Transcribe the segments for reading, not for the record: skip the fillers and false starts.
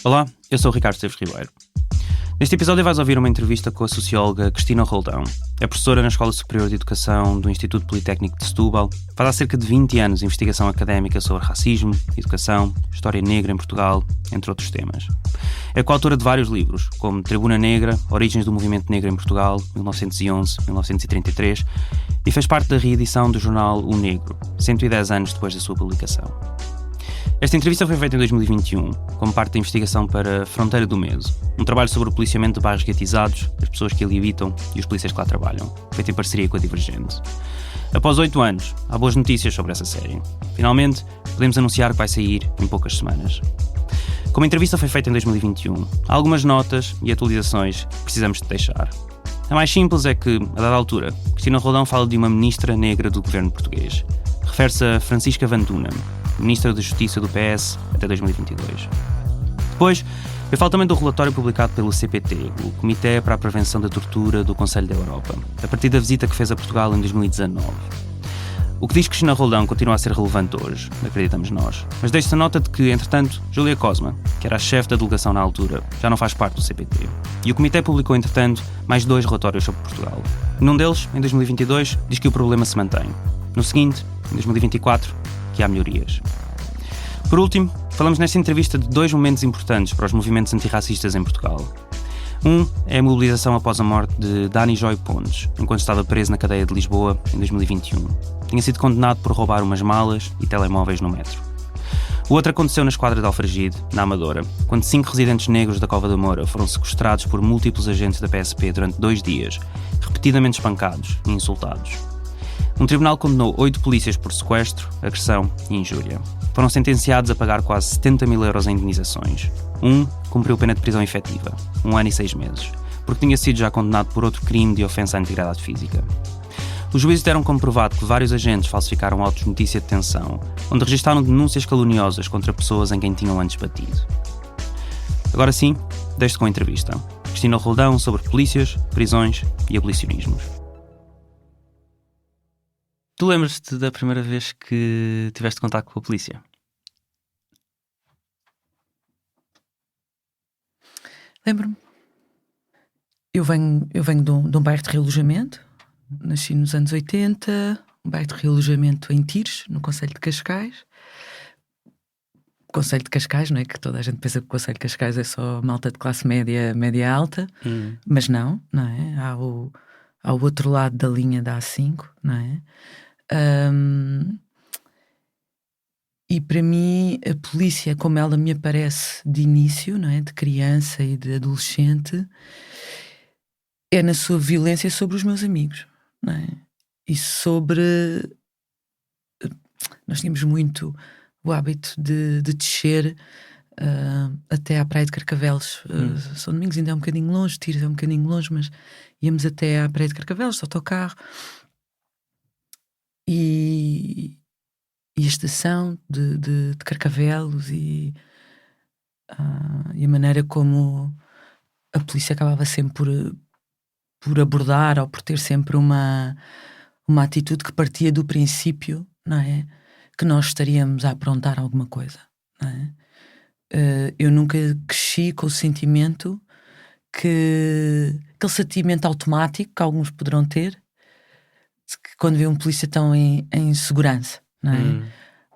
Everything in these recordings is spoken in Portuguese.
Olá, eu sou o Ricardo Esteves Ribeiro. Neste episódio vais ouvir uma entrevista com a socióloga Cristina Roldão. É professora na Escola Superior de Educação do Instituto Politécnico de Setúbal. Faz há cerca de 20 anos investigação académica sobre racismo, educação, história negra em Portugal, entre outros temas. É coautora de vários livros, como Tribuna Negra, Origens do Movimento Negro em Portugal, 1911-1933, e fez parte da reedição do jornal O Negro, 110 anos depois da sua publicação. Esta entrevista foi feita em 2021, como parte da investigação para Fronteira do Meso, um trabalho sobre o policiamento de bairros guetizados, as pessoas que ali habitam e os polícias que lá trabalham, feito em parceria com a Divergente. Após 8 anos, há boas notícias sobre essa série. Finalmente, podemos anunciar que vai sair em poucas semanas. Como a entrevista foi feita em 2021, há algumas notas e atualizações que precisamos de deixar. A mais simples é que, a dada altura, Cristina Roldão fala de uma ministra negra do governo português. Refere-se a Francisca Van Dunen, Ministra da Justiça do PS até 2022. Depois, eu falo também do relatório publicado pelo CPT, o Comitê para a Prevenção da Tortura do Conselho da Europa, a partir da visita que fez a Portugal em 2019. O que diz que Cristina Roldão continua a ser relevante hoje, acreditamos nós, mas deixa-se a nota de que, entretanto, Júlia Cosma, que era a chefe da delegação na altura, já não faz parte do CPT. E o Comitê publicou, entretanto, mais 2 relatórios sobre Portugal. Num deles, em 2022, diz que o problema se mantém. No seguinte, em 2024, que há melhorias. Por último, falamos nesta entrevista de 2 momentos importantes para os movimentos antirracistas em Portugal. Um é a mobilização após a morte de Dani Joy Pontes, enquanto estava preso na cadeia de Lisboa em 2021. Tinha sido condenado por roubar umas malas e telemóveis no metro. O outro aconteceu na Esquadra de Alfragide, na Amadora, quando 5 residentes negros da Cova da Moura foram sequestrados por múltiplos agentes da PSP durante 2 dias, repetidamente espancados e insultados. Um tribunal condenou 8 polícias por sequestro, agressão e injúria. Foram sentenciados a pagar quase 70 mil euros em indenizações. Um cumpriu pena de prisão efetiva, 1 ano e 6 meses, porque tinha sido já condenado por outro crime de ofensa à integridade física. Os juízes deram como provado que vários agentes falsificaram autos de notícia de detenção, onde registaram denúncias caluniosas contra pessoas em quem tinham antes batido. Agora sim, deixo-te com a entrevista. Cristina Roldão sobre polícias, prisões e abolicionismos. Tu lembras-te da primeira vez que tiveste contato com a polícia? Lembro-me. Eu venho de um bairro de realojamento. Nasci nos anos 80, um bairro de realojamento em Tires, no Concelho de Cascais. Concelho de Cascais, não é? Que toda a gente pensa que o Concelho de Cascais é só malta de classe média, média alta. Mas não é? Há o outro lado da linha da A5, não é? E para mim a polícia, como ela me aparece de início, não é? De criança e de adolescente, é na sua violência sobre os meus amigos, não é? E sobre... Nós tínhamos muito o hábito de descer até à Praia de Carcavelos. São Domingos ainda é um bocadinho longe, Tires é um bocadinho longe, mas íamos até à Praia de Carcavelos, de autocarro. E a estação de Carcavelos e a maneira como a polícia acabava sempre por abordar ou por ter sempre uma atitude que partia do princípio, não é? Que nós estaríamos a aprontar alguma coisa, não é? Eu nunca cresci com o sentimento aquele sentimento automático que alguns poderão ter, que quando vê um polícia estão em segurança, não é?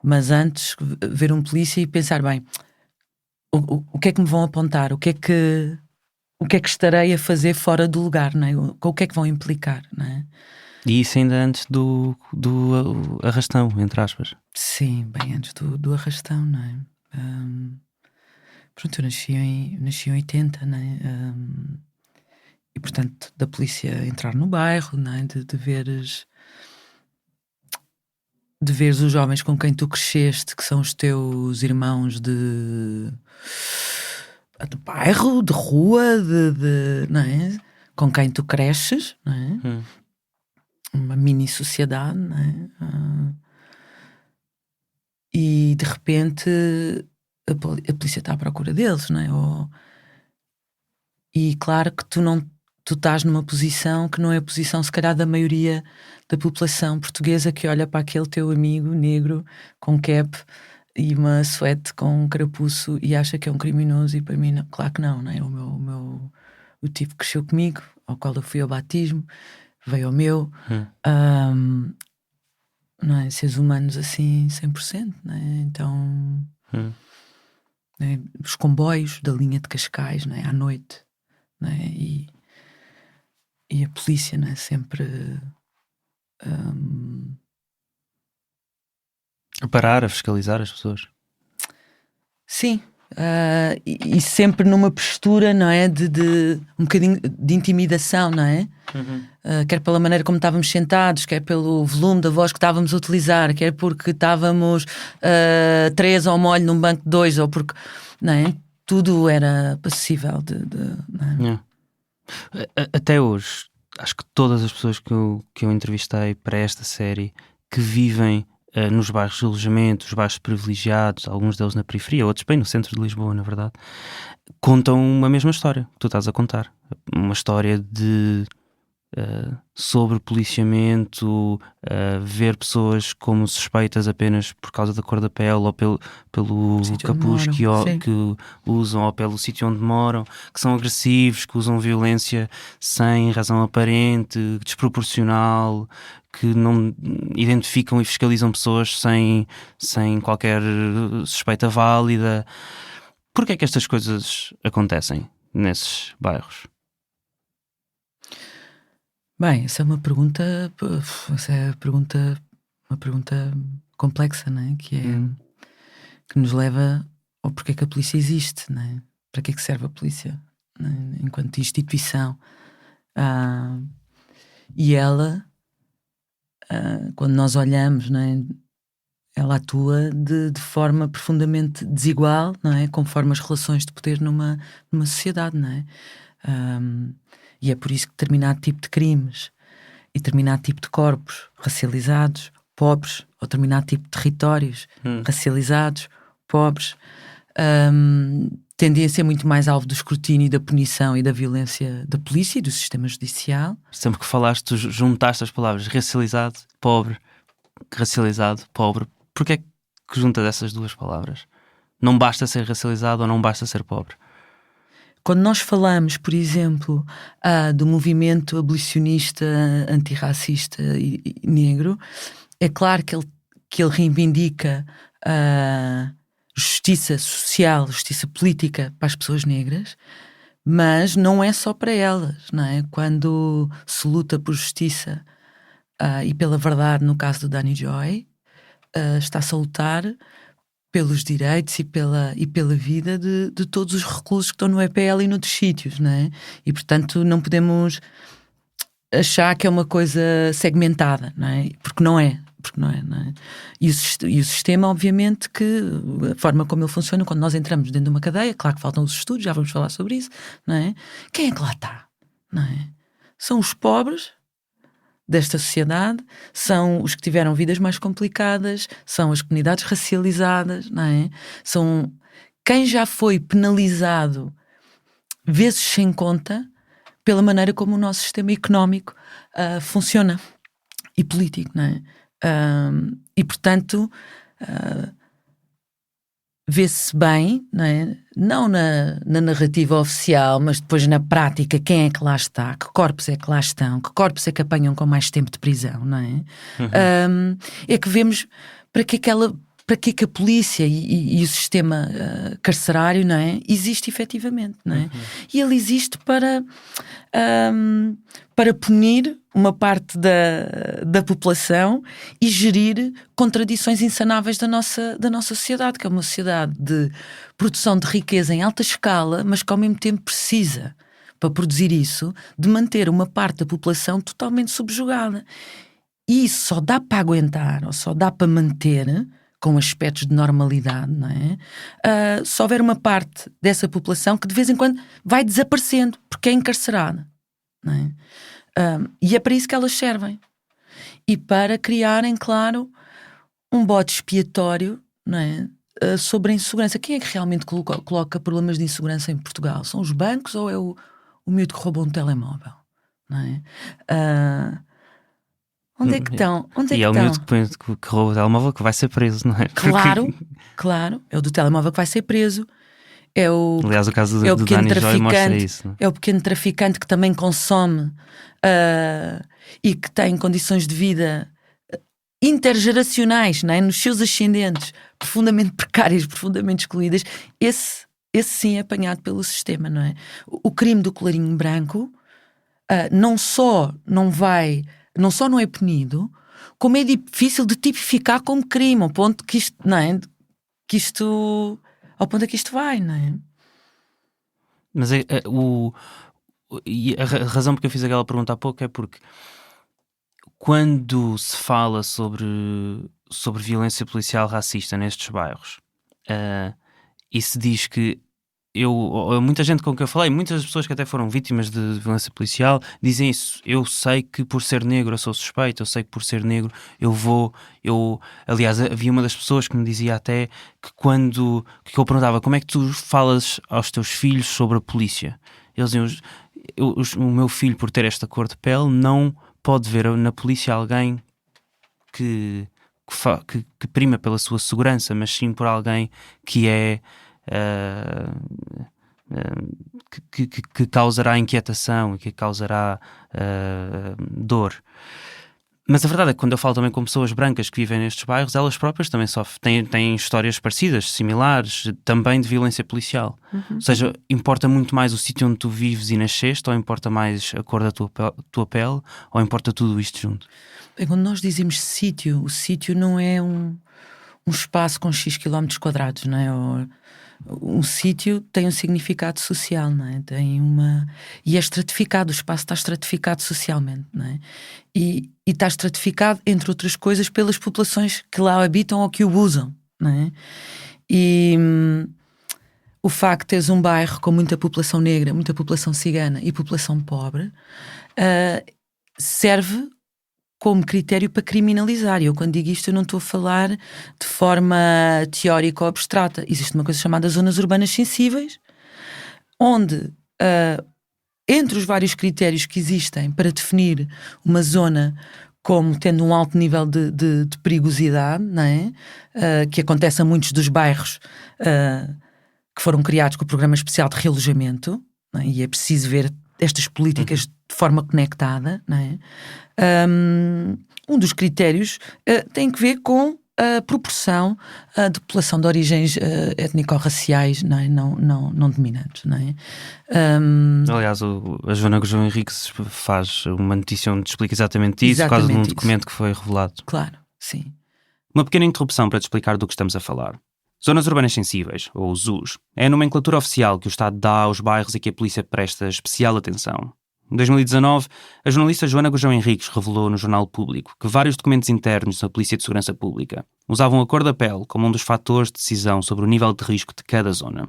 Mas antes, ver um polícia e pensar, bem, o que é que me vão apontar? O que é que estarei a fazer fora do lugar, não é? O que é que vão implicar, não é? E isso ainda antes do arrastão, entre aspas. Sim, bem antes do arrastão, não é? Pronto, eu nasci em 80, não é? E portanto, da polícia entrar no bairro, não é? De veres os jovens com quem tu cresceste, que são os teus irmãos de bairro, de rua, não é? Com quem tu cresces, não é? Uma mini sociedade, não é? E de repente a polícia está à procura deles, não é? E claro que tu estás numa posição que não é a posição, se calhar, da maioria da população portuguesa, que olha para aquele teu amigo negro com cap e uma suéte com um carapuço e acha que é um criminoso, e para mim, não, claro que não, não é? O tipo que cresceu comigo, ao qual eu fui ao batismo, veio ao meu, não é? Seres humanos assim 100%, não é? Então, não é? Os comboios da linha de Cascais, não é? À noite, não é? E a polícia, não é? Sempre A parar, a fiscalizar as pessoas. sim, e sempre numa postura, não é? De um bocadinho de intimidação, não é? Quer pela maneira como estávamos sentados, quer pelo volume da voz que estávamos a utilizar, quer porque estávamos 3 ao molho num banco de 2, ou porque, não é? Tudo era passível não é? Até hoje, acho que todas as pessoas que eu entrevistei para esta série que vivem nos bairros de alojamento, os bairros privilegiados, alguns deles na periferia, outros bem no centro de Lisboa, na verdade, contam uma mesma história que tu estás a contar. Uma história de sobrepoliciamento, ver pessoas como suspeitas apenas por causa da cor da pele ou pelo capuz que usam, ou pelo sítio onde moram, que são agressivos, que usam violência sem razão aparente, desproporcional, que não identificam e fiscalizam pessoas sem qualquer suspeita válida. Porquê é que estas coisas acontecem nesses bairros? Bem, essa é uma pergunta, uma pergunta complexa, não é? Que nos leva ao porquê que a polícia existe, não é? Para que é que serve a polícia, não é? Enquanto instituição. E ela, quando nós olhamos, não é? Ela atua de forma profundamente desigual, não é? Conforme as relações de poder numa sociedade, não é? E é por isso que determinado tipo de crimes e determinado tipo de corpos racializados, pobres, ou determinado tipo de territórios racializados, pobres, tendem a ser muito mais alvo do escrutínio e da punição e da violência da polícia e do sistema judicial. Sempre que falaste, tu juntaste as palavras racializado, pobre, racializado, pobre. Porquê é que juntas essas duas palavras? Não basta ser racializado ou não basta ser pobre? Quando nós falamos, por exemplo, do movimento abolicionista, antirracista e negro, é claro que ele reivindica justiça social, justiça política para as pessoas negras, mas não é só para elas, não é? Quando se luta por justiça e pela verdade, no caso do Danny Joy, está-se a lutar pelos direitos e pela vida de todos os reclusos que estão no EPL e noutros sítios, não é? E, portanto, não podemos achar que é uma coisa segmentada, não é? Porque não é. Não é? E o sistema, obviamente, que a forma como ele funciona, quando nós entramos dentro de uma cadeia, claro que faltam os estudos, já vamos falar sobre isso, não é? Quem é que lá está? Não é? São os pobres desta sociedade, são os que tiveram vidas mais complicadas, são as comunidades racializadas, não é? São quem já foi penalizado vezes sem conta pela maneira como o nosso sistema económico funciona e político, não é? E portanto vê-se bem, não é? Não na narrativa oficial, mas depois na prática, quem é que lá está, que corpos é que lá estão, que corpos é que apanham com mais tempo de prisão, não é? É que vemos para que a polícia e o sistema carcerário, não é? Existe efetivamente, não é? E ele existe para punir uma parte da população e gerir contradições insanáveis da nossa sociedade, que é uma sociedade de produção de riqueza em alta escala, mas que ao mesmo tempo precisa, para produzir isso, de manter uma parte da população totalmente subjugada. E isso só dá para aguentar, ou só dá para manter com aspectos de normalidade, não é? Se houver uma parte dessa população que de vez em quando vai desaparecendo, porque é encarcerada, não é? E é para isso que elas servem. E para criarem, claro, um bode expiatório, não é? Sobre a insegurança. Quem é que realmente coloca problemas de insegurança em Portugal? São os bancos ou é o miúdo que roubou um telemóvel? Não é? Onde é que estão? Onde é E que é o estão? miúdo que rouba o telemóvel que vai ser preso, não é? Claro, claro. É o do telemóvel que vai ser preso. Aliás, o caso É o do pequeno Danny Joy mostra traficante. isso, não é? É o pequeno traficante que também consome e que tem condições de vida intergeracionais, não é? Nos seus ascendentes, profundamente precárias, profundamente excluídas. Esse sim é apanhado pelo sistema, não é? O crime do colarinho branco não só não é punido, como é difícil de tipificar como crime, ao ponto que isto, não é? Ao ponto a que isto vai, não é? Mas e a razão porque eu fiz aquela pergunta há pouco é porque quando se fala sobre violência policial racista nestes bairros, e se diz que muita gente com quem eu falei, muitas pessoas que até foram vítimas de violência policial, dizem isso. Eu sei que por ser negro eu sou suspeito, eu sei que por ser negro aliás, havia uma das pessoas que me dizia até que eu perguntava como é que tu falas aos teus filhos sobre a polícia. Eles diziam, o meu filho, por ter esta cor de pele, não pode ver na polícia alguém que prima pela sua segurança, mas sim por alguém que é que causará inquietação e que causará dor. Mas a verdade é que quando eu falo também com pessoas brancas que vivem nestes bairros, elas próprias também têm histórias parecidas, similares, também de violência policial. Ou seja, importa muito mais o sítio onde tu vives e nasceste, ou importa mais a cor da tua pele, ou importa tudo isto junto? Bem, quando nós dizemos sítio, o sítio não é um espaço com X quilómetros quadrados, não é? Um sítio tem um significado social, não é? E é estratificado, o espaço está estratificado socialmente, não é? E está estratificado, entre outras coisas, pelas populações que lá habitam ou que o usam, não é? E o facto de teres um bairro com muita população negra, muita população cigana e população pobre serve como critério para criminalizar. E eu, quando digo isto, eu não estou a falar de forma teórica ou abstrata. Existe uma coisa chamada zonas urbanas sensíveis, onde, entre os vários critérios que existem para definir uma zona como tendo um alto nível de perigosidade, não é? Que acontece a muitos dos bairros que foram criados com o Programa Especial de Realojamento, não é? E é preciso ver estas políticas de forma conectada, não é? Um dos critérios tem que ver com a proporção de população de origens étnico-raciais, não é? não dominantes, não é? Aliás, a Joana Gurjão Henriques faz uma notícia onde explica exatamente isso, por causa de um documento que foi revelado. Claro, sim. Uma pequena interrupção para te explicar do que estamos a falar. Zonas Urbanas Sensíveis, ou ZUS, é a nomenclatura oficial que o Estado dá aos bairros e que a polícia presta especial atenção. Em 2019, a jornalista Joana Gurjão Henriques revelou no Jornal Público que vários documentos internos da Polícia de Segurança Pública usavam a cor da pele como um dos fatores de decisão sobre o nível de risco de cada zona.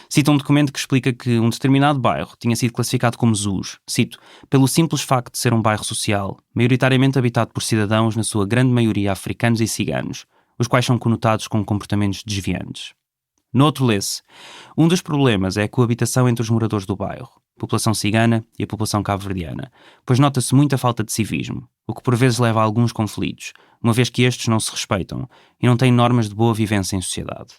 Cita um documento que explica que um determinado bairro tinha sido classificado como ZUS, cito, pelo simples facto de ser um bairro social, maioritariamente habitado por cidadãos, na sua grande maioria africanos e ciganos, os quais são conotados com comportamentos desviantes. Noutro lê-se, um dos problemas é a coabitação entre os moradores do bairro, a população cigana e a população cabo-verdiana, pois nota-se muita falta de civismo, o que por vezes leva a alguns conflitos, uma vez que estes não se respeitam e não têm normas de boa vivência em sociedade.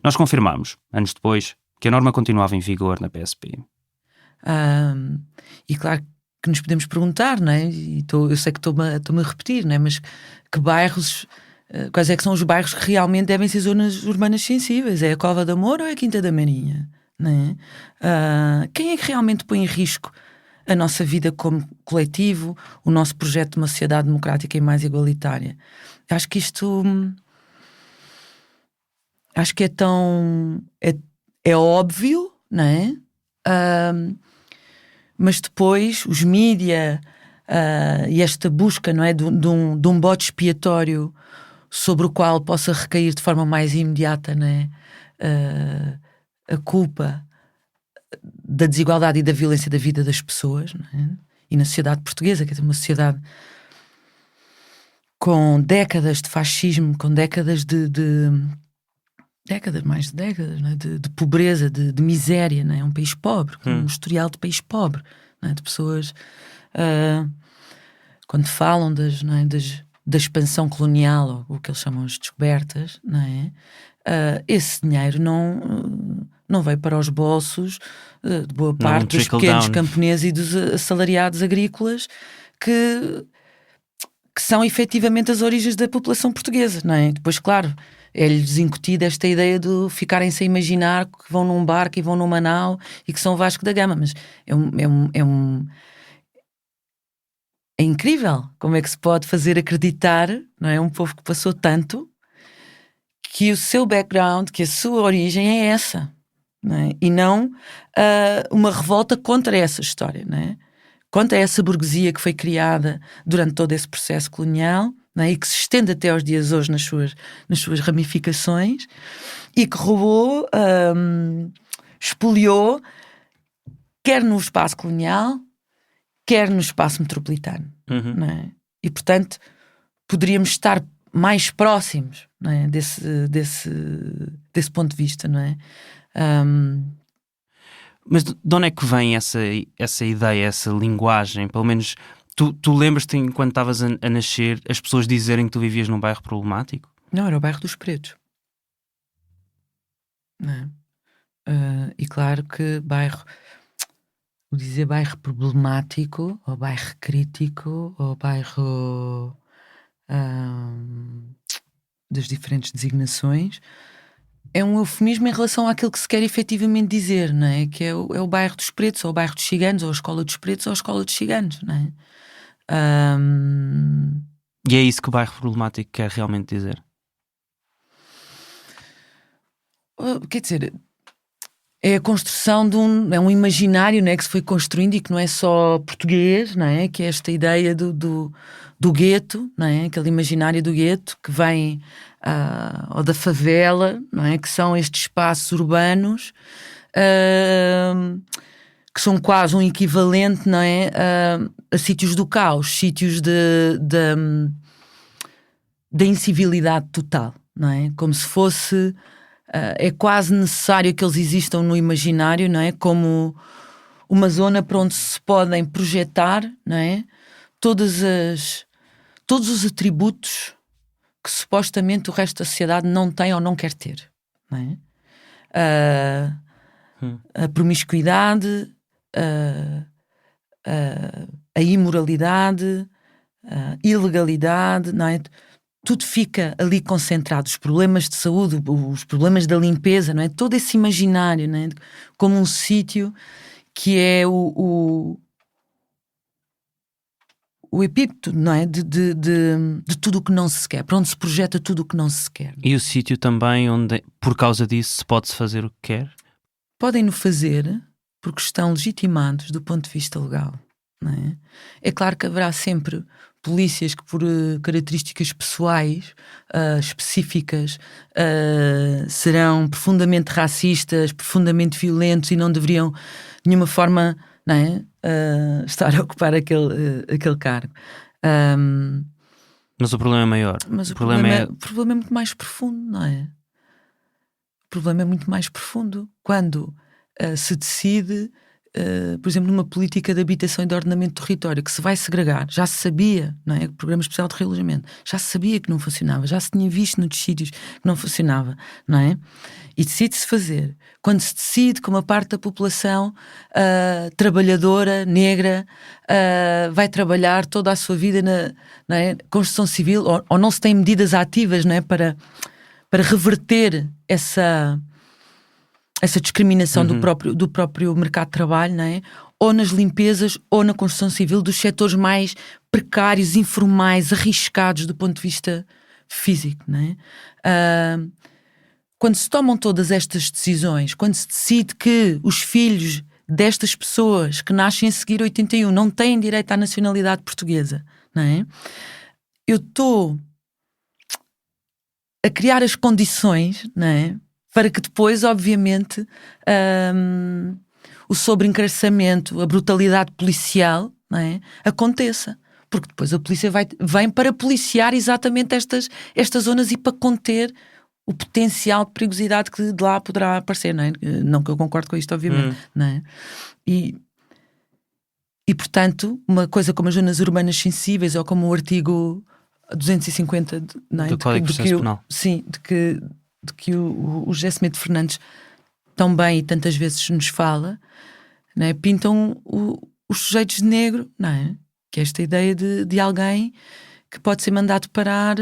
Nós confirmamos, anos depois, que a norma continuava em vigor na PSP. E claro que nos podemos perguntar, não é? Eu sei que estou-me a repetir, não é? Mas que bairros... Quais é que são os bairros que realmente devem ser zonas urbanas sensíveis? É a Cova da Moura ou é a Quinta da Marinha? Não é? Quem é que realmente põe em risco a nossa vida como coletivo, o nosso projeto de uma sociedade democrática e mais igualitária? Acho que isto... Acho que é tão... É óbvio, não é? Mas depois os mídia e esta busca, não é? De um bode expiatório sobre o qual possa recair de forma mais imediata, né, a culpa da desigualdade e da violência da vida das pessoas, né? E na sociedade portuguesa, que é uma sociedade com décadas de fascismo, com décadas mais de décadas, né? de pobreza, de miséria, né? Um país pobre, com um historial de país pobre, né? De pessoas quando falam não é, da expansão colonial, ou o que eles chamam de descobertas, não é? Esse dinheiro não veio para os bolsos de boa parte dos pequenos camponeses e dos assalariados agrícolas que são efetivamente as origens da população portuguesa, não é? Depois, claro, é-lhes incutida esta ideia de ficarem-se a imaginar que vão num barco e vão numa nau e que são Vasco da Gama, mas é incrível como é que se pode fazer acreditar, não é? Um povo que passou tanto, que o seu background, que a sua origem é essa, não é? E não uma revolta contra essa história, não é? Contra essa burguesia que foi criada durante todo esse processo colonial, não é? E que se estende até aos dias hoje nas suas ramificações, e que roubou, expoliou, quer no espaço colonial, quer no espaço metropolitano. Não é? E, portanto, poderíamos estar mais próximos, não é? desse ponto de vista, não é? Mas de onde é que vem essa ideia, essa linguagem? Pelo menos tu lembras-te, enquanto estavas a nascer, as pessoas dizerem que tu vivias num bairro problemático? Não, era o bairro dos Pretos. Não é? E claro que dizer bairro problemático, ou bairro crítico, ou bairro das diferentes designações, é um eufemismo em relação àquilo que se quer efetivamente dizer, não é? Que é o bairro dos Pretos, ou o bairro dos Ciganos, ou a escola dos Pretos, ou a escola dos Ciganos, não é? E é isso que o bairro problemático quer realmente dizer? Quer dizer, é a construção de um imaginário, não é, que se foi construindo e que não é só português, não é? Que é esta ideia do gueto, não é? Aquele imaginário do gueto que vem ou da favela, não é? Que são estes espaços urbanos que são quase um equivalente, não é? A sítios do caos, sítios da incivilidade total, não é? Como se fosse... é quase necessário que eles existam no imaginário, não é? Como uma zona para onde se podem projetar, não é? Todos os atributos que supostamente o resto da sociedade não tem ou não quer ter, não é? A promiscuidade, a imoralidade, a ilegalidade, não é? Tudo fica ali concentrado, os problemas de saúde, os problemas da limpeza, não é? Todo esse imaginário, não é? Como um sítio que é o epíteto, não é? De tudo o que não se quer, para onde se projeta tudo o que não se quer. E o sítio também onde, por causa disso, se pode fazer o que quer? Podem-no fazer porque estão legitimados do ponto de vista legal, não é? É claro que haverá sempre polícias que, por características pessoais específicas, serão profundamente racistas, profundamente violentos e não deveriam de nenhuma forma, não é, estar a ocupar aquele cargo. Mas o problema é maior. Mas o problema é muito mais profundo, não é? O problema é muito mais profundo. Quando se decide, por exemplo, numa política de habitação e de ordenamento do território, que se vai segregar, já se sabia, não é? O Programa Especial de Realojamento, já se sabia que não funcionava, já se tinha visto nos sítios que não funcionava, não é? E decide-se fazer. Quando se decide que uma parte da população trabalhadora, negra, vai trabalhar toda a sua vida na construção civil, ou não se tem medidas ativas, não é? Para reverter essa discriminação do próprio mercado de trabalho, não é? Ou nas limpezas ou na construção civil dos setores mais precários, informais, arriscados do ponto de vista físico, não é? Quando se tomam todas estas decisões, quando se decide que os filhos destas pessoas que nascem a seguir 81 não têm direito à nacionalidade portuguesa, não é? Eu estou a criar as condições, não é? Para que depois, obviamente, o sobreencarceramento, a brutalidade policial, não é? Aconteça. Porque depois a polícia vem para policiar exatamente estas zonas e para conter o potencial de perigosidade que de lá poderá aparecer, não é? Não que eu concordo com isto, obviamente, não é? E E, portanto, uma coisa como as zonas urbanas sensíveis ou como o artigo 250 não é? Do Código de Processo Penal. Sim, de que o José Semedo Fernandes tão bem e tantas vezes nos fala, não é? Pintam os sujeitos de negro, não é? Que é esta ideia de alguém que pode ser mandado parar,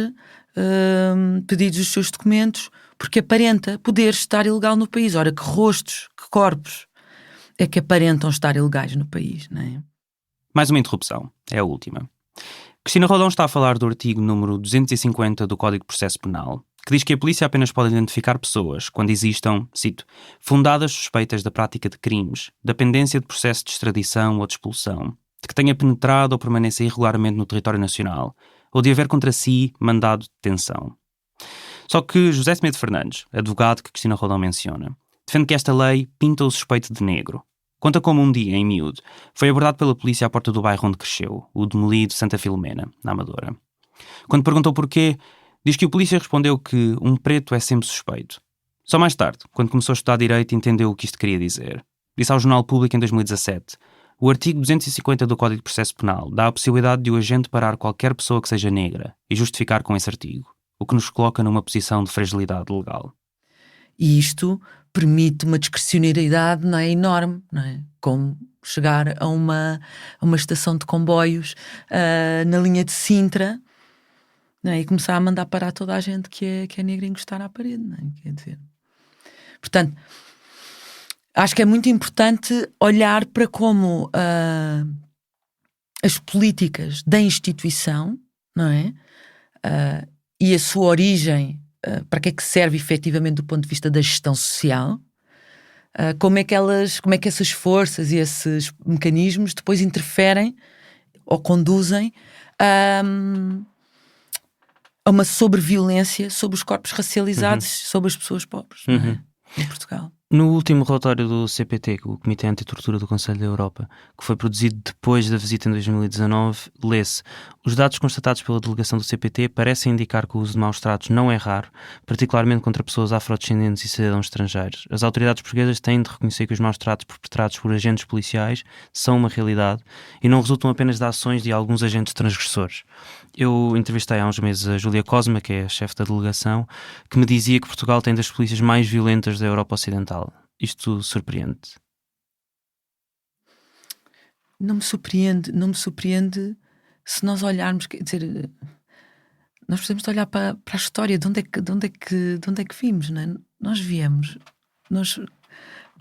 pedidos os seus documentos, porque aparenta poder estar ilegal no país. Ora, que rostos, que corpos é que aparentam estar ilegais no país, não é? Mais uma interrupção, é a última. Cristina Roldão está a falar do artigo número 250 do Código de Processo Penal, que diz que a polícia apenas pode identificar pessoas quando existam, cito, fundadas suspeitas da prática de crimes, da pendência de processo de extradição ou de expulsão, de que tenha penetrado ou permaneça irregularmente no território nacional, ou de haver contra si mandado de detenção. Só que José Semedo Fernandes, advogado que Cristina Roldão menciona, defende que esta lei pinta o suspeito de negro. Conta como um dia, em miúdo, foi abordado pela polícia à porta do bairro onde cresceu, o demolido Santa Filomena, na Amadora. Quando perguntou porquê, diz que o polícia respondeu que um preto é sempre suspeito. Só mais tarde, quando começou a estudar Direito, entendeu o que isto queria dizer. Disse ao Jornal Público em 2017: o artigo 250 do Código de Processo Penal dá a possibilidade de o agente parar qualquer pessoa que seja negra e justificar com esse artigo, o que nos coloca numa posição de fragilidade legal. E isto permite uma discricionariedade, não é, enorme, não é? Como chegar a uma estação de comboios na linha de Sintra, não é? E começar a mandar parar toda a gente que é negra e encostar à parede, não é? Quer dizer, portanto, acho que é muito importante olhar para como as políticas da instituição, não é? E a sua origem, para que é que serve efetivamente do ponto de vista da gestão social, como é que essas forças e esses mecanismos depois interferem ou conduzem a uma sobreviolência sobre os corpos racializados, sobre as pessoas pobres, não é? Em Portugal. No último relatório do CPT, o Comitê Antitortura do Conselho da Europa, que foi produzido depois da visita em 2019, lê-se: os dados constatados pela delegação do CPT parecem indicar que o uso de maus tratos não é raro, particularmente contra pessoas afrodescendentes e cidadãos estrangeiros. As autoridades portuguesas têm de reconhecer que os maus tratos perpetrados por agentes policiais são uma realidade e não resultam apenas de ações de alguns agentes transgressores. Eu entrevistei há uns meses a Júlia Cosma, que é a chefe da delegação, que me dizia que Portugal tem das polícias mais violentas da Europa Ocidental. Isto surpreende? Não me surpreende se nós olharmos, quer dizer, nós precisamos de olhar para a história, de onde é que vimos, não é?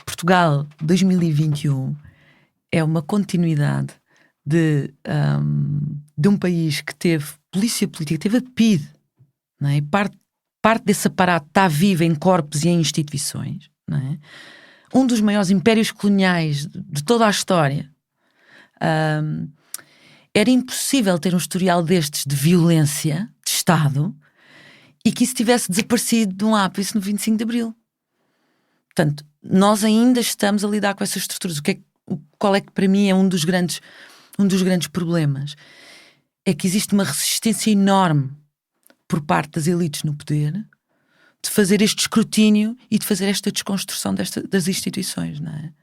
Portugal 2021 é uma continuidade de um país que teve polícia política, teve a PIDE, não é? E parte desse aparato está vivo em corpos e em instituições, não é? Um dos maiores impérios coloniais de toda a história. Era impossível ter um historial destes de violência de Estado e que isso tivesse desaparecido de um ápice no 25 de Abril. Portanto, nós ainda estamos a lidar com essas estruturas. Qual é que para mim é um dos grandes problemas? É que existe uma resistência enorme por parte das elites no poder de fazer este escrutínio e de fazer esta desconstrução das instituições, não é?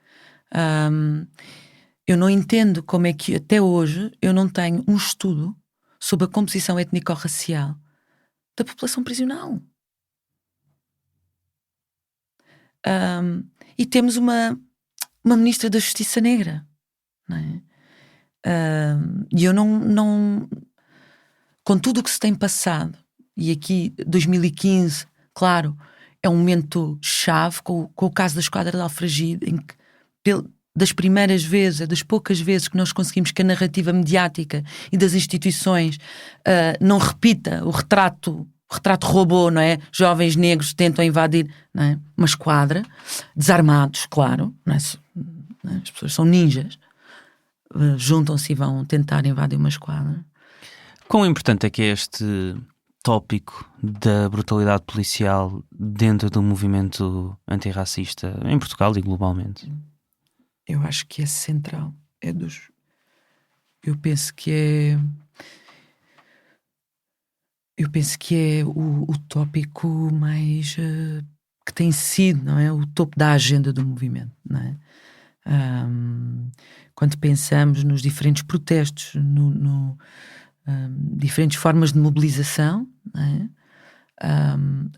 Eu não entendo como é que até hoje eu não tenho um estudo sobre a composição étnico-racial da população prisional. E temos uma ministra da Justiça negra, não é? E eu não com tudo o que se tem passado, e aqui 2015, claro, é um momento chave com o caso da Esquadra de Alfragide, em que das primeiras vezes, das poucas vezes que nós conseguimos que a narrativa mediática e das instituições não repita o retrato robô, não é? Jovens negros tentam invadir, não é? Uma esquadra, desarmados, claro, não é? As pessoas são ninjas, juntam-se e vão tentar invadir uma esquadra. Quão importante é que é este tópico da brutalidade policial dentro do movimento antirracista em Portugal e globalmente? Eu acho que é central. Eu penso que é o tópico mais que tem sido, não é? O topo da agenda do movimento, não é? Quando pensamos nos diferentes protestos, diferentes formas de mobilização, não é?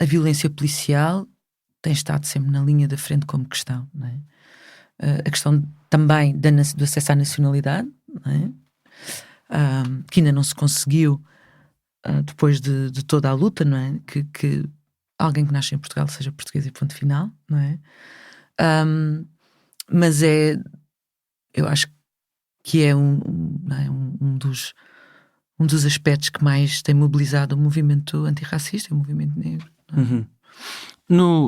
A violência policial tem estado sempre na linha da frente como questão, não é? A questão também do acesso à nacionalidade, não é? Que ainda não se conseguiu depois de toda a luta, não é? Que alguém que nasce em Portugal seja português e ponto final, não é? Mas eu acho que é um dos aspectos que mais tem mobilizado o movimento antirracista, o movimento negro.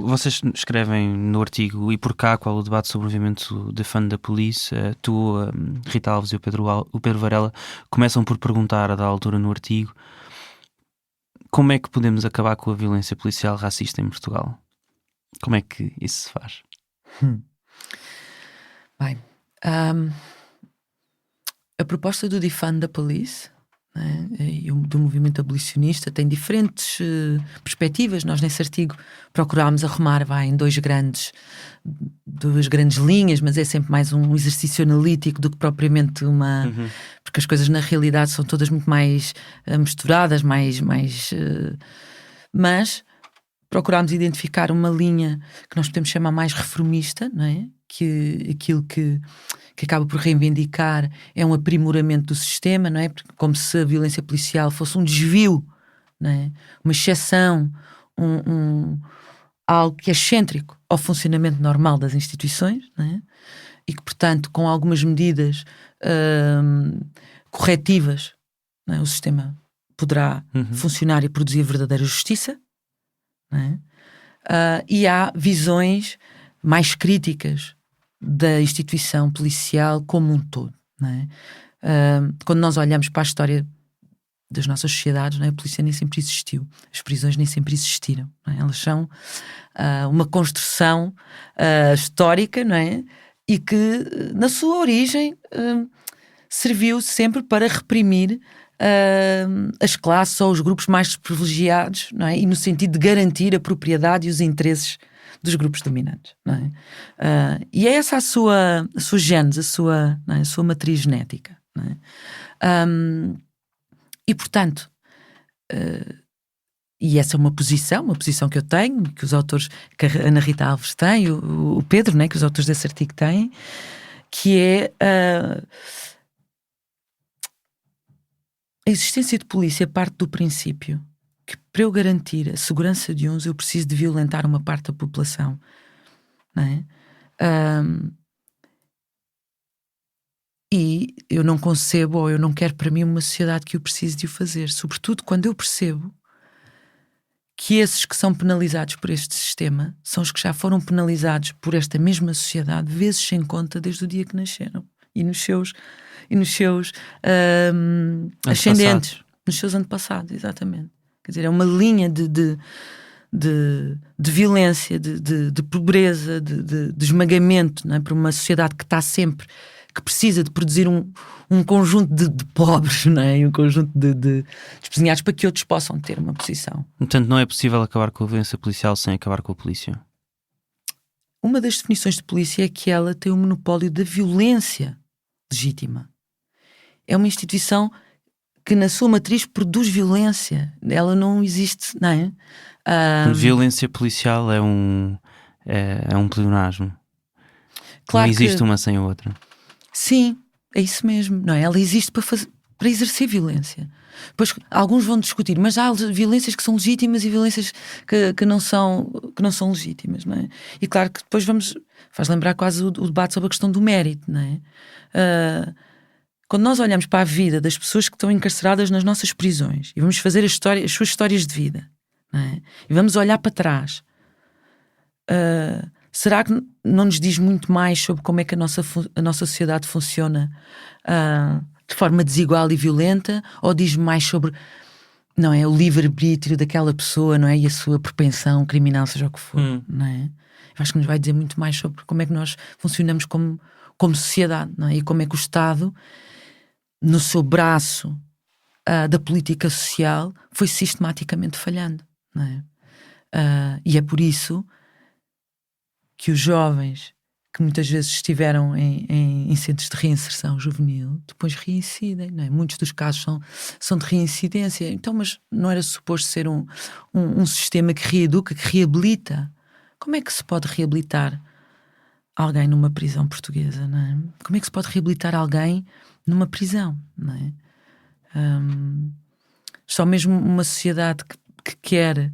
Vocês escrevem no artigo "E por cá, qual o debate sobre o movimento Defund the Police?", tu, Rita Alves e o Pedro Varela começam por perguntar, a da altura no artigo, como é que podemos acabar com a violência policial racista em Portugal? Como é que isso se faz? Bem, a proposta do Defund the Police, né, e do movimento abolicionista tem diferentes perspectivas. Nós nesse artigo procurámos arrumar em duas grandes linhas, mas é sempre mais um exercício analítico do que propriamente porque as coisas na realidade são todas muito mais misturadas, mas procurámos identificar uma linha que nós podemos chamar mais reformista, não é? Que aquilo que acaba por reivindicar é um aprimoramento do sistema, não é? Porque como se a violência policial fosse um desvio, não é? Uma exceção, algo que é excêntrico ao funcionamento normal das instituições, não é? E que, portanto, com algumas medidas corretivas, não é? O sistema poderá funcionar e produzir verdadeira justiça, não é? E há visões mais críticas da instituição policial como um todo, não é? Quando nós olhamos para a história das nossas sociedades, não é? A polícia nem sempre existiu, as prisões nem sempre existiram, não é? Elas são uma construção histórica, não é? E que na sua origem serviu sempre para reprimir as classes ou os grupos mais desprivilegiados, não é? E no sentido de garantir a propriedade e os interesses dos grupos dominantes, não é? E é essa a sua gênese, a sua matriz genética, não é? E portanto, e essa é uma posição que eu tenho, que os autores, que a Ana Rita Alves tem, o Pedro, não é? Que os autores desse artigo têm, que é a existência de polícia parte do princípio que para eu garantir a segurança de uns eu preciso de violentar uma parte da população, não é? E eu não concebo ou eu não quero para mim uma sociedade que eu precise de o fazer, sobretudo quando eu percebo que esses que são penalizados por este sistema são os que já foram penalizados por esta mesma sociedade vezes sem conta desde o dia que nasceram e nos seus ascendentes, nos seus antepassados, exatamente. Quer dizer, é uma linha de violência, de pobreza, de esmagamento, não é? Para uma sociedade que está sempre, que precisa de produzir um conjunto de pobres, não é? Um conjunto de despesinhados para que outros possam ter uma posição. Portanto, não é possível acabar com a violência policial sem acabar com a polícia? Uma das definições de polícia é que ela tem o monopólio da violência legítima. É uma instituição que na sua matriz produz violência. Ela não existe, não é? Violência policial é um pleonasmo. Claro, não existe uma sem a outra. Sim, é isso mesmo. Não é? Ela existe para exercer violência. Depois alguns vão discutir, mas há violências que são legítimas e violências que não são legítimas, não é? E claro que depois faz lembrar quase o debate sobre a questão do mérito, não é? Quando nós olhamos para a vida das pessoas que estão encarceradas nas nossas prisões e vamos fazer as suas histórias de vida, não é? E vamos olhar para trás, será que não nos diz muito mais sobre como é que a nossa sociedade funciona de forma desigual e violenta, ou diz mais sobre, não é, o livre-arbítrio daquela pessoa, não é, e a sua propensão criminal, seja o que for, não é? Eu acho que nos vai dizer muito mais sobre como é que nós funcionamos como sociedade, não é? E como é que o Estado, no seu braço da política social, foi sistematicamente falhando, não é? E é por isso que os jovens que muitas vezes estiveram em centros de reinserção juvenil, depois reincidem, não é? Muitos dos casos são de reincidência. Então, mas não era suposto ser um sistema que reeduca, que reabilita? Como é que se pode reabilitar alguém numa prisão portuguesa, não é? Como é que se pode reabilitar alguém numa prisão, não é? Só mesmo uma sociedade que quer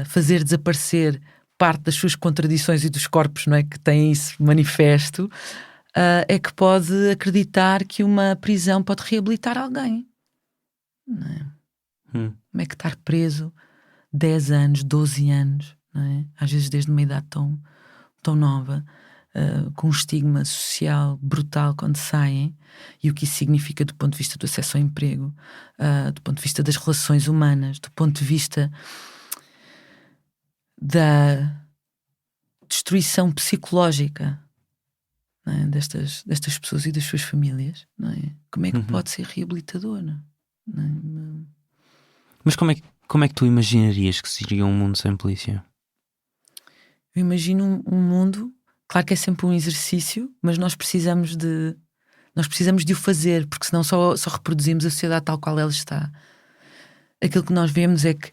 fazer desaparecer parte das suas contradições e dos corpos, não é, que têm isso manifesto, é que pode acreditar que uma prisão pode reabilitar alguém, não é? Como é que estar preso 10 anos, 12 anos, não é? Às vezes desde uma idade tão nova, com um estigma social brutal quando saem, e o que isso significa do ponto de vista do acesso ao emprego, do ponto de vista das relações humanas, do ponto de vista da destruição psicológica, não é? destas pessoas e das suas famílias, não é? Como é que pode ser reabilitador? Não é? Mas como é que tu imaginarias que seria um mundo sem polícia? Eu imagino um mundo, claro que é sempre um exercício, mas nós precisamos de o fazer, porque senão só reproduzimos a sociedade tal qual ela está. Aquilo que nós vemos é que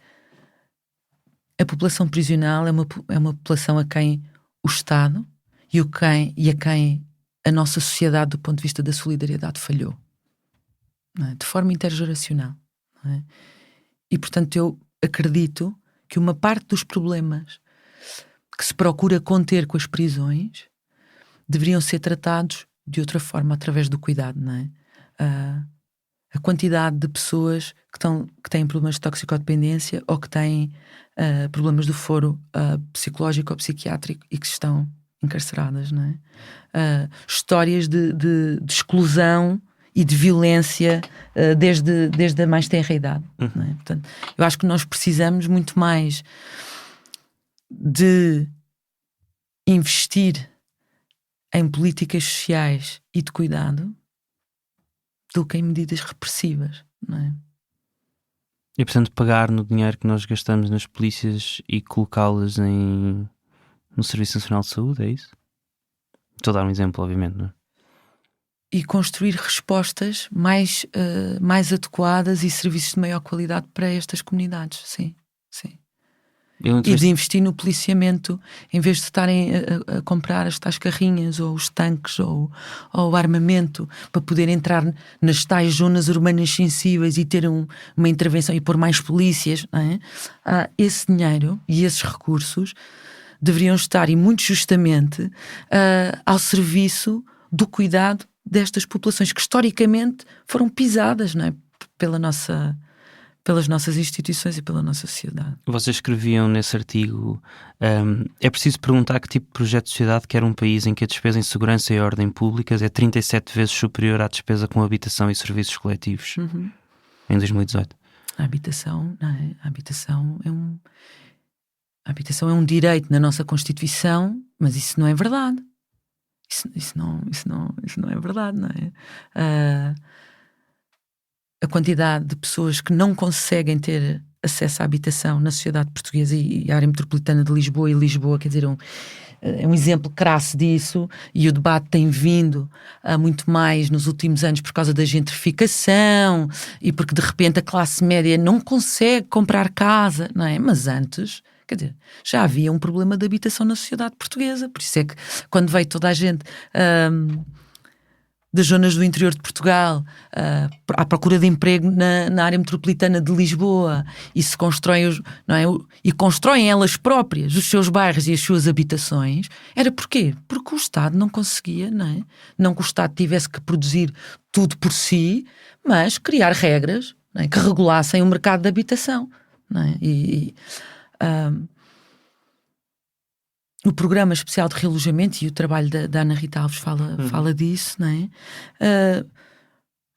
a população prisional é uma população a quem o Estado e a quem a nossa sociedade, do ponto de vista da solidariedade, falhou, não é? De forma intergeracional, não é? E, portanto, eu acredito que uma parte dos problemas que se procura conter com as prisões deveriam ser tratados de outra forma, através do cuidado, não é? A quantidade de pessoas que têm problemas de toxicodependência ou que têm problemas do foro psicológico ou psiquiátrico e que estão encarceradas, não é? Histórias de exclusão e de violência desde a mais tenra idade, não é? Portanto, eu acho que nós precisamos muito mais de investir em políticas sociais e de cuidado do que em medidas repressivas, não é? E, portanto, pegar no dinheiro que nós gastamos nas polícias e colocá-las no Serviço Nacional de Saúde, é isso? Estou a dar um exemplo, obviamente, não é? E construir respostas mais adequadas e serviços de maior qualidade para estas comunidades, sim. E de investir no policiamento, em vez de estarem a comprar as tais carrinhas ou os tanques ou o armamento para poder entrar nas tais zonas urbanas sensíveis e ter uma intervenção e pôr mais polícias, não é? Esse dinheiro e esses recursos deveriam estar, e muito justamente, ao serviço do cuidado destas populações que historicamente foram pisadas, não é? Pelas nossas instituições e pela nossa sociedade. Vocês escreviam nesse artigo: é preciso perguntar que tipo de projeto de sociedade quer um país em que a despesa em segurança e ordem públicas é 37 vezes superior à despesa com habitação e serviços coletivos, em 2018. A habitação, não é? A habitação é um direito na nossa Constituição, mas isso não é verdade. Isso não é verdade, não é? A quantidade de pessoas que não conseguem ter acesso à habitação na sociedade portuguesa e a área metropolitana de Lisboa, e Lisboa, quer dizer, é um exemplo crasso disso, e o debate tem vindo muito mais nos últimos anos por causa da gentrificação e porque de repente a classe média não consegue comprar casa, não é? Mas antes, quer dizer, já havia um problema de habitação na sociedade portuguesa, por isso é que quando veio toda a gente das zonas do interior de Portugal à procura de emprego na área metropolitana de Lisboa e se constroem, não é? E constroem elas próprias os seus bairros e as suas habitações, era porquê? Porque o Estado não conseguia, não é? Não que o Estado tivesse que produzir tudo por si, mas criar regras, não é? Que regulassem o mercado de habitação, não é? O Programa Especial de Realojamento, e o trabalho da Ana Rita Alves fala disso, não é?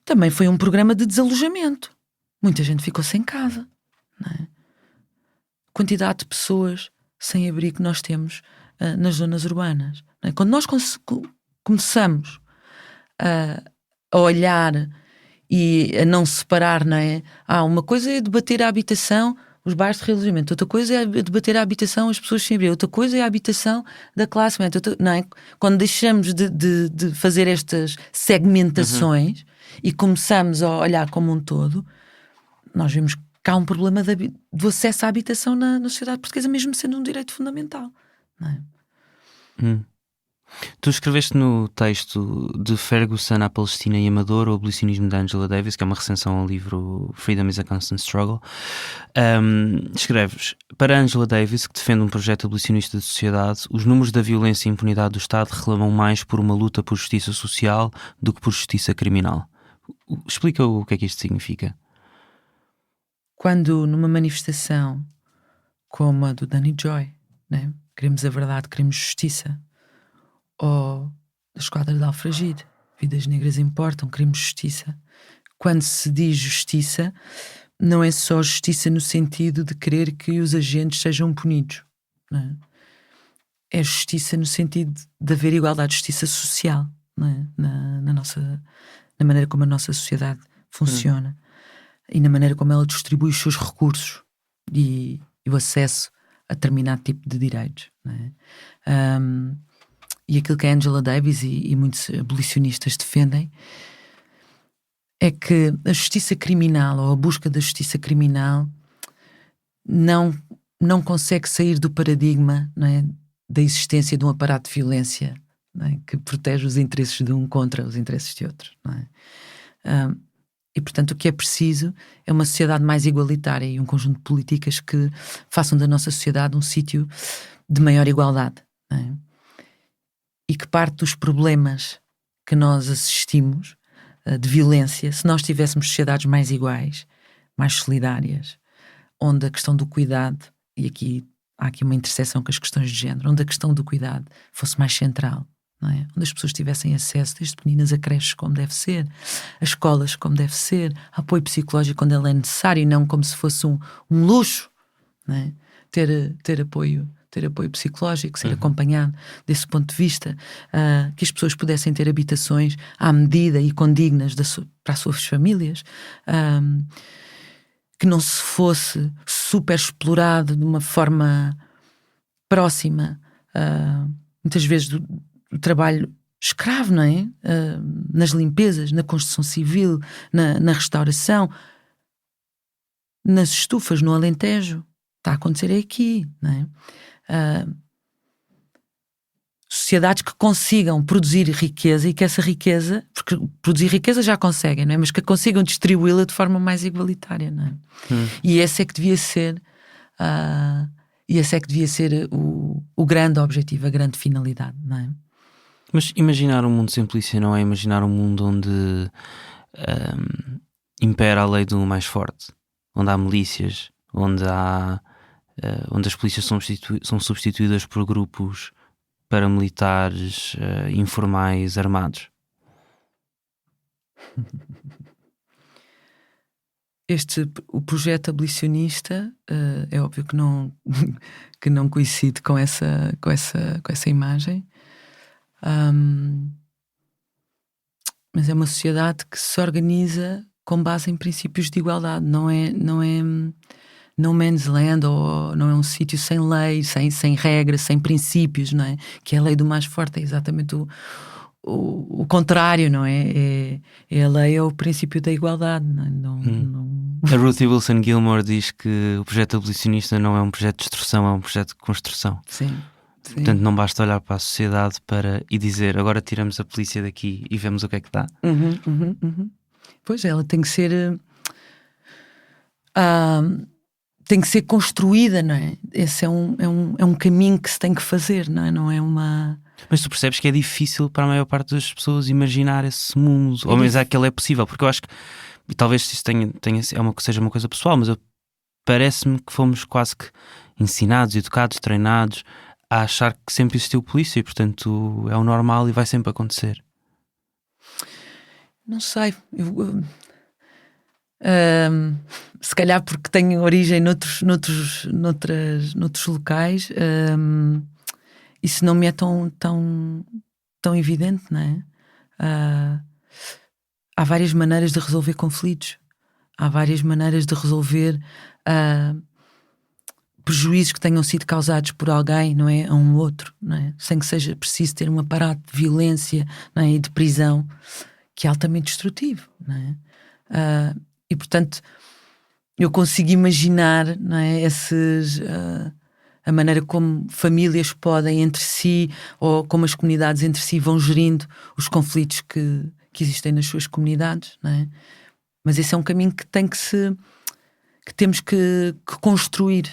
Também foi um programa de desalojamento. Muita gente ficou sem casa, não é? Quantidade de pessoas sem abrigo que nós temos nas zonas urbanas, não é? Quando nós começamos a olhar e a não separar, não é? Uma coisa é debater a habitação os bairros de realojamento. Outra coisa é debater a habitação, as pessoas sem abrir. Outra coisa é a habitação da classe média. Não é? Quando deixamos de fazer estas segmentações e começamos a olhar como um todo, nós vemos que há um problema do acesso à habitação na sociedade portuguesa, mesmo sendo um direito fundamental. Não é? Tu escreveste no texto de Ferguson à Palestina e Amador, o abolicionismo de Angela Davis, que é uma recensão ao livro Freedom is a Constant Struggle. Escreves: para Angela Davis, que defende um projeto abolicionista de sociedade, os números da violência e impunidade do Estado reclamam mais por uma luta por justiça social do que por justiça criminal. Explica o que é que isto significa. Quando numa manifestação como a do Danny Joy, né? Queremos a verdade, queremos justiça, ou da Esquadra de Alfragide, vidas negras importam, queremos justiça. Quando se diz justiça, não é só justiça no sentido de querer que os agentes sejam punidos, não é? É justiça no sentido de haver igualdade, justiça social, não é? Na maneira como a nossa sociedade funciona e na maneira como ela distribui os seus recursos e o acesso a determinado tipo de direitos, não é? E aquilo que a Angela Davis e muitos abolicionistas defendem é que a justiça criminal, ou a busca da justiça criminal, não consegue sair do paradigma, não é, da existência de um aparato de violência, não é, que protege os interesses de um contra os interesses de outro, não é? E portanto o que é preciso é uma sociedade mais igualitária e um conjunto de políticas que façam da nossa sociedade um sítio de maior igualdade, não é? E que parte dos problemas que nós assistimos de violência, se nós tivéssemos sociedades mais iguais, mais solidárias, onde a questão do cuidado, e aqui há aqui uma interseção com as questões de género, onde a questão do cuidado fosse mais central, não é? Onde as pessoas tivessem acesso, desde pequeninas, a creches como deve ser, a escolas como deve ser, apoio psicológico quando ele é necessário e não como se fosse um luxo, não é? Ter apoio psicológico, ser acompanhado desse ponto de vista, que as pessoas pudessem ter habitações à medida e condignas para as suas famílias, que não se fosse super explorado de uma forma próxima, muitas vezes do trabalho escravo, não é? Nas limpezas, na construção civil, na restauração, nas estufas no Alentejo. Está a acontecer aqui, não é? Sociedades que consigam produzir riqueza e que essa riqueza, porque produzir riqueza já conseguem, não é? Mas que consigam distribuí-la de forma mais igualitária, não é? E esse é que devia ser o grande objetivo, a grande finalidade, não é? Mas imaginar um mundo sem polícia não é imaginar um mundo onde impera a lei do mais forte, onde há milícias, onde as polícias são substituídas por grupos paramilitares informais armados. O projeto abolicionista é óbvio que não coincide com essa imagem, mas é uma sociedade que se organiza com base em princípios de igualdade, não é no man's land, ou não é um sítio sem lei, sem regras, sem princípios, não é? Que é a lei do mais forte, é exatamente o contrário, não é? É a lei, é o princípio da igualdade, não é? A Ruthie Wilson Gilmore diz que o projeto abolicionista não é um projeto de destruição, é um projeto de construção. Sim. Portanto, não basta olhar para a sociedade e dizer agora tiramos a polícia daqui e vemos o que é que dá. Pois, ela tem que ser construída, não é? Esse é um caminho que se tem que fazer, não é? Não é uma... Mas tu percebes que é difícil para a maior parte das pessoas imaginar esse mundo, ou mesmo que ele é possível, porque eu acho que, e talvez isso seja uma coisa pessoal, mas parece-me que fomos quase que ensinados, educados, treinados a achar que sempre existiu polícia e portanto é o normal e vai sempre acontecer. Não sei, se calhar porque tenho origem noutros locais, isso não me é tão evidente, não é? Há várias maneiras de resolver conflitos, há várias maneiras de resolver prejuízos que tenham sido causados por alguém, não é, a um outro, não é? Sem que seja preciso ter um aparato de violência, não é, e de prisão que é altamente destrutivo, não é? E portanto eu consigo imaginar, não é, a maneira como famílias podem entre si, ou como as comunidades entre si vão gerindo os conflitos que existem nas suas comunidades, não é? Mas esse é um caminho que temos que construir,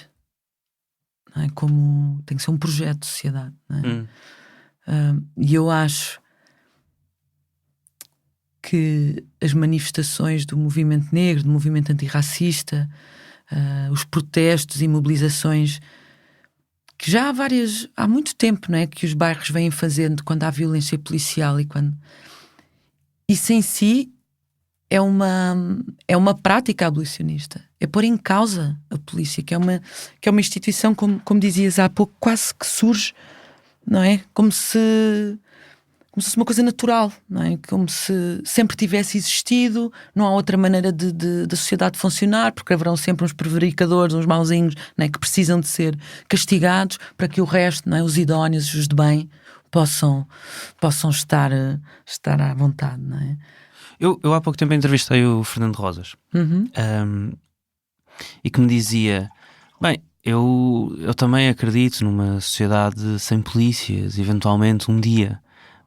não é? Como tem que ser um projeto de sociedade, não é? E eu acho que as manifestações do movimento negro, do movimento antirracista, os protestos e mobilizações que já há muito tempo, não é, que os bairros vêm fazendo quando há violência policial, e quando isso em si é uma prática abolicionista, é pôr em causa a polícia, que é uma instituição, como dizias há pouco, quase que surge, não é, como se fosse uma coisa natural, não é? Como se sempre tivesse existido, não há outra maneira da sociedade funcionar, porque haverão sempre uns prevaricadores, uns mauzinhos, não é? Que precisam de ser castigados para que o resto, não é? Os idóneos, os de bem, possam estar à vontade, não é? Eu há pouco tempo entrevistei o Fernando Rosas, e que me dizia: bem, eu também acredito numa sociedade sem polícias, eventualmente um dia.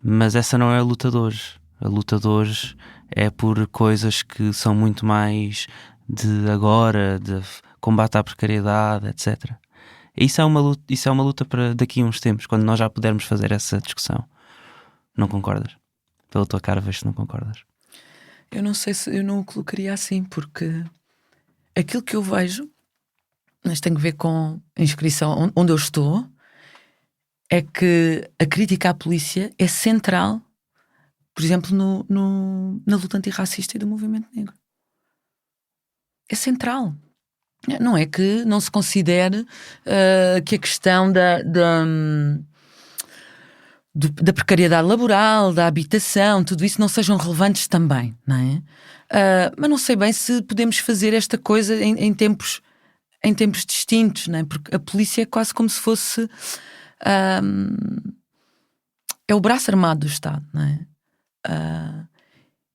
Mas essa não é a luta de hoje. A luta de hoje é por coisas que são muito mais de agora, de combate à precariedade, etc. Isso é uma luta para daqui a uns tempos, quando nós já pudermos fazer essa discussão. Não concordas? Pela tua cara vejo que não concordas. Eu não sei se eu não o colocaria assim, porque aquilo que eu vejo, mas tem a ver com a inscrição onde eu estou, é que a crítica à polícia é central, por exemplo, na luta antirracista e do movimento negro. É central. Não é que não se considere que a questão da precariedade laboral, da habitação, tudo isso não sejam relevantes também, não é? Mas não sei bem se podemos fazer esta coisa em tempos distintos, não é? Porque a polícia é quase como se fosse... é o braço armado do Estado, não é?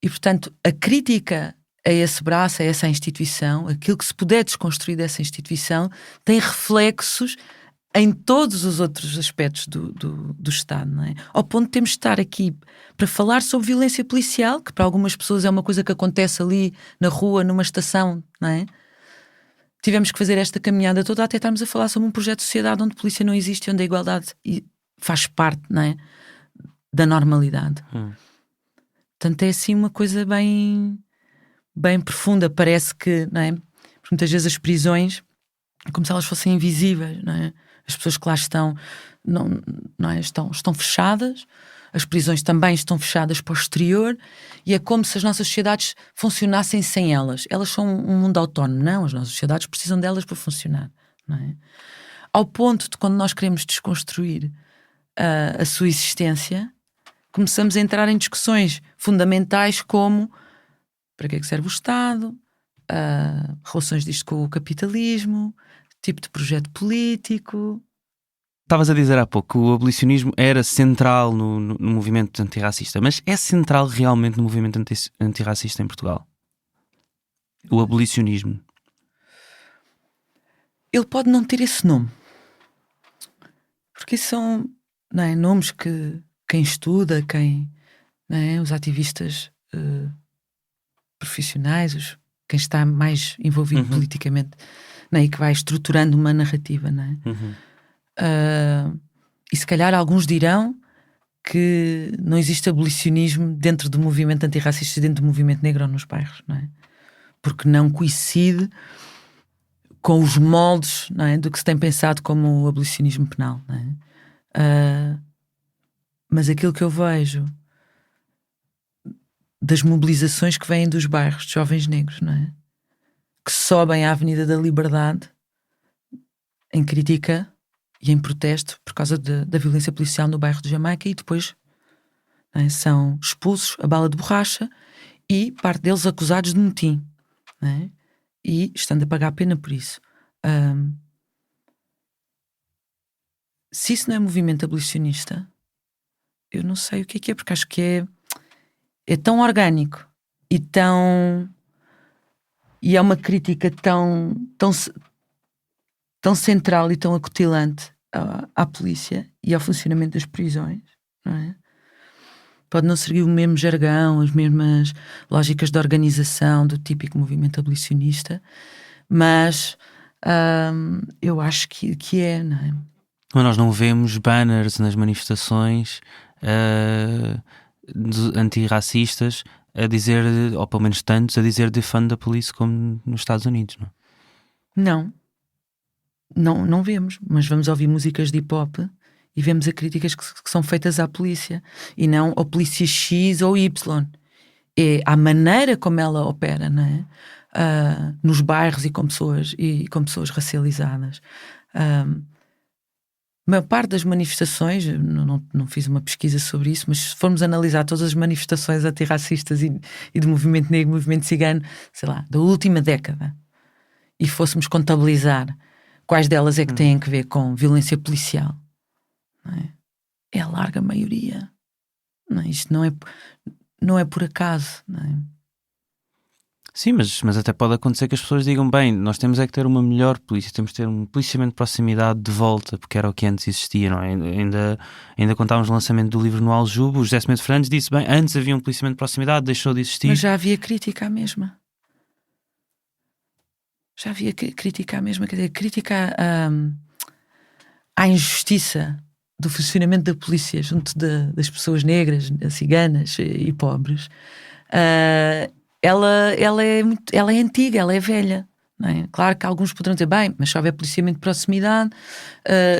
E portanto a crítica a esse braço, a essa instituição, aquilo que se puder desconstruir dessa instituição, tem reflexos em todos os outros aspectos do Estado, não é? Ao ponto de temos de estar aqui para falar sobre violência policial, que para algumas pessoas é uma coisa que acontece ali na rua, numa estação, não é? Tivemos que fazer esta caminhada toda até estarmos a falar sobre um projeto de sociedade onde a polícia não existe, onde a igualdade faz parte, não é, da normalidade. Portanto é assim uma coisa bem profunda. Parece que, não é, porque muitas vezes as prisões é como se elas fossem invisíveis, não é? As pessoas que lá estão não é? estão fechadas, as prisões também estão fechadas para o exterior, e é como se as nossas sociedades funcionassem sem elas. Elas são um mundo autónomo. Não, as nossas sociedades precisam delas para funcionar, não é? Ao ponto de, quando nós queremos desconstruir a sua existência, começamos a entrar em discussões fundamentais como: para que é que serve o Estado, relações disto com o capitalismo, tipo de projeto político. Estavas a dizer há pouco que o abolicionismo era central no movimento antirracista, mas é central realmente no movimento antirracista em Portugal? O abolicionismo? Ele pode não ter esse nome, porque são, não é, nomes que quem estuda, não é, os ativistas profissionais, quem está mais envolvido politicamente, não é, e que vai estruturando uma narrativa, não é? E se calhar alguns dirão que não existe abolicionismo dentro do movimento antirracista, dentro do movimento negro ou nos bairros, não é? Porque não coincide com os moldes, não é, do que se tem pensado como o abolicionismo penal, não é? Mas aquilo que eu vejo das mobilizações que vêm dos bairros de jovens negros, não é? Que sobem à Avenida da Liberdade em crítica e em protesto por causa da violência policial no bairro de Jamaica, e depois, não é, são expulsos a bala de borracha e parte deles acusados de motim, não é? E estando a pagar a pena por isso. se isso não é movimento abolicionista, eu não sei o que é, porque acho que é tão orgânico e é uma crítica tão central e tão acutilante à polícia e ao funcionamento das prisões, não é? Pode não seguir o mesmo jargão, as mesmas lógicas de organização do típico movimento abolicionista, mas eu acho que é, não é? Mas nós não vemos banners nas manifestações antirracistas a dizer, ou pelo menos tantos, a dizer defund the police como nos Estados Unidos, não? Não vemos, mas vamos ouvir músicas de hip-hop e vemos as críticas que são feitas à polícia, e não à polícia X ou Y. É a maneira como ela opera, não é? Nos bairros e com pessoas racializadas. A maior parte das manifestações, não fiz uma pesquisa sobre isso, mas se formos analisar todas as manifestações antirracistas e do movimento negro, movimento cigano, sei lá, da última década, e fôssemos contabilizar quais delas é que têm a ver com violência policial, não é? É a larga maioria, não é? Isto não é por acaso, não é? Sim, mas até pode acontecer que as pessoas digam, bem, nós temos é que ter uma melhor polícia, temos que ter um policiamento de proximidade de volta, porque era o que antes existia, não é? Ainda quando estávamos no lançamento do livro no Aljubo, o José Semedo Fernandes disse, bem, antes havia um policiamento de proximidade, deixou de existir. Mas já havia crítica à mesma. Quer dizer, crítica à injustiça do funcionamento da polícia junto das pessoas negras, ciganas e pobres. Ela é antiga, ela é velha, não é? Claro que alguns poderão dizer, bem, mas se houver policiamento de proximidade,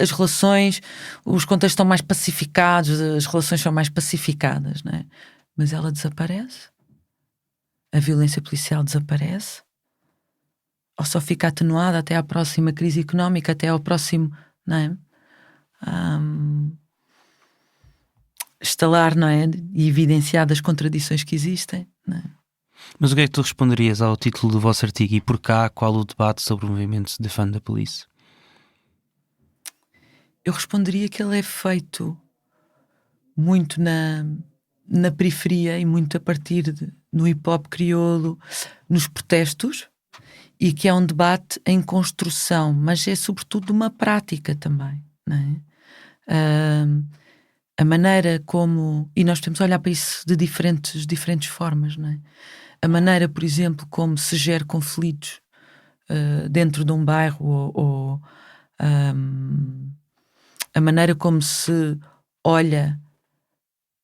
as relações, os contextos estão mais pacificados, as relações são mais pacificadas, não é? Mas ela desaparece, a violência policial desaparece, ou só fica atenuada até à próxima crise económica, até ao próximo, não é? Estalar, não é? E evidenciar as contradições que existem, não é? Mas o que é que tu responderias ao título do vosso artigo e por cá, qual o debate sobre o movimento de defund the police? Eu responderia que ele é feito muito na periferia e muito a partir no hip-hop crioulo, nos protestos, e que é um debate em construção, mas é sobretudo uma prática também, não é? A maneira como... E nós temos a olhar para isso de diferentes formas, não é? A maneira, por exemplo, como se gera conflitos dentro de um bairro ou a maneira como se olha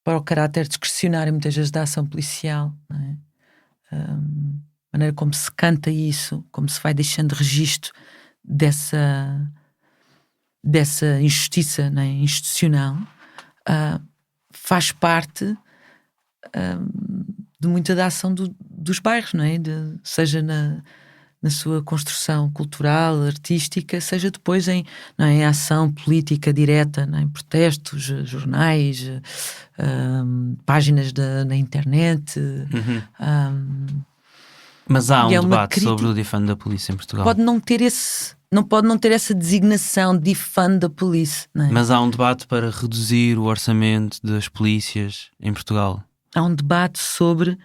para o caráter discricionário muitas vezes da ação policial, não é? A maneira como se canta isso, como se vai deixando registro dessa injustiça, não é? Institucional, faz parte de muita da ação dos bairros, não é? Seja na sua construção cultural, artística, seja depois em ação política direta, não é? Em protestos, jornais, páginas na internet. Mas há um debate sobre o defund da polícia em Portugal. Não pode não ter essa designação de defund da polícia, não é? Mas há um debate para reduzir o orçamento das polícias em Portugal. Há um debate sobre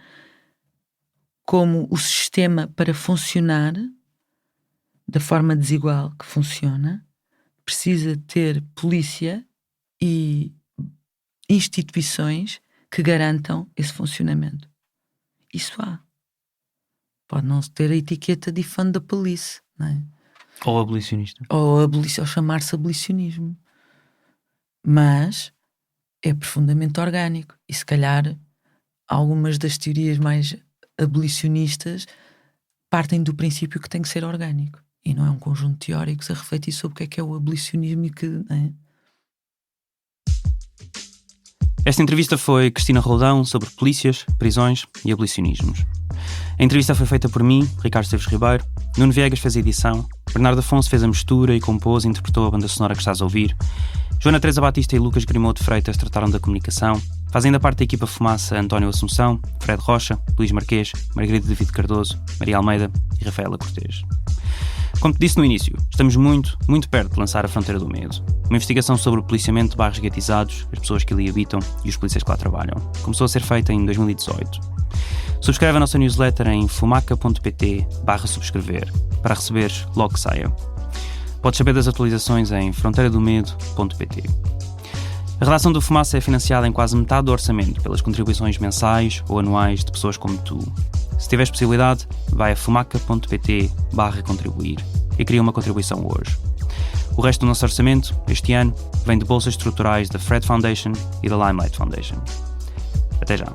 como o sistema, para funcionar da forma desigual que funciona, precisa ter polícia e instituições que garantam esse funcionamento. Isso há. Pode não ter a etiqueta de defund da polícia, não é? Ou abolicionista. Ou chamar-se abolicionismo. Mas é profundamente orgânico. E se calhar algumas das teorias mais abolicionistas partem do princípio que tem que ser orgânico. E não é um conjunto de teóricos a refletir sobre o que é o abolicionismo e que... Não é? Esta entrevista foi Cristina Roldão sobre polícias, prisões e abolicionismos. A entrevista foi feita por mim, Ricardo Esteves Ribeiro, Nuno Viegas fez a edição, Bernardo Afonso fez a mistura e compôs e interpretou a banda sonora que estás a ouvir, Joana Teresa Batista e Lucas Grimaldo Freitas trataram da comunicação, fazem da parte da equipa Fumaça António Assunção, Fred Rocha, Luís Marquês, Margarida David Cardoso, Maria Almeida e Rafaela Cortês. Como te disse no início, estamos muito, muito perto de lançar A Fronteira do Medo, uma investigação sobre o policiamento de bairros guetizados, as pessoas que ali habitam e os polícias que lá trabalham. Começou a ser feita em 2018. Subscreve a nossa newsletter em fumaca.pt/subscrever para receberes logo que saia. Podes saber das atualizações em fronteiradomedo.pt. A redação do Fumaça é financiada em quase metade do orçamento pelas contribuições mensais ou anuais de pessoas como tu. Se tiveres possibilidade, vai a fumaca.pt/contribuir e cria uma contribuição hoje. O resto do nosso orçamento, este ano, vem de bolsas estruturais da Fred Foundation e da Limelight Foundation. Até já.